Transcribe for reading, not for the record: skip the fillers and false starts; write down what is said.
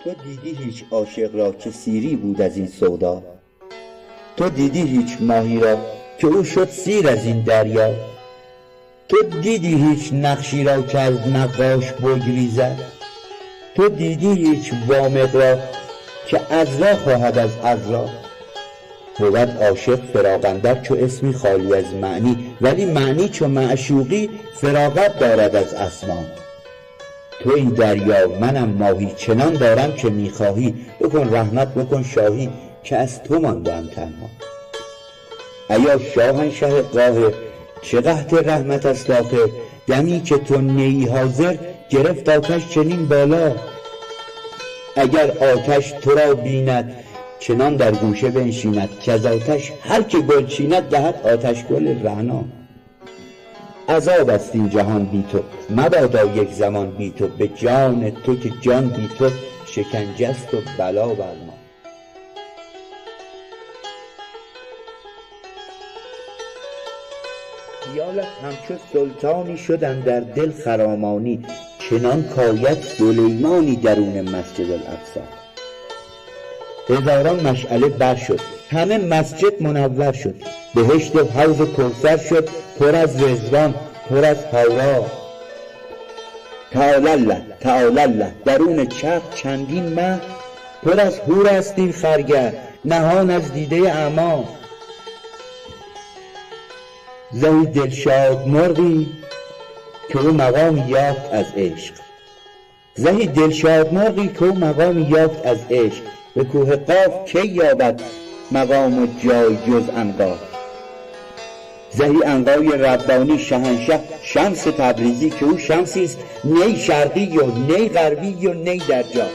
تو دیدی هیچ عاشق را که سیری بود از این سودا؟ تو دیدی هیچ ماهی را که او شد سیر از این دریا؟ تو دیدی هیچ نقشی را که از نقاش بگریزد؟ تو دیدی هیچ وامق را که عذرا خواهد از عذرا؟ بود عاشق فراق چو اسمی خالی از معنی، ولی معنی چو معشوقی فراغت دارد از اسما. توی دریا منم ماهی، چنان دارم که میخواهی، بکن رحمت بکن شاهی که از تو ماندم تنها. ایا شاهنشه قاهر چه قحط رحمت است آخر، دمی که تو نیی حاضر گرفت آتش چنین بالا. اگر آتش تو را بیند چنان در گوشه بنشیند، که از آتش هر که گل چیند دهد آتش گل رعنا. عذاب است این جهان بی تو، مبادا یک زمان بی تو، به جان تو که جان بی تو شکنجه است و بلا بر ما. خیالت همچو سلطانی شدن در دل خرامانی، چنان کآید سلیمانی درون مسجد الاقصی. هزاران مشعله بر شد، همه مسجد منور شد، بهشت و حوض کوثر شد پر از رضوان، پر از حورا. تعالی الله تعالی الله، درون چرخ چندین مه، پر از حور است این خرگه نهان از دیده اعمی. زهی دلشاد مرغی که او مقامی یافت از عشق، زهی دلشاد مرغی که او مقامی یافت از عشق، به کوه قاف کی یابد مقام و جای جز عنقا. زهی عنقای ربانی شهنشه شمس تبریزی که او شمسی است نی شرقی و نی غربی و نی در جا.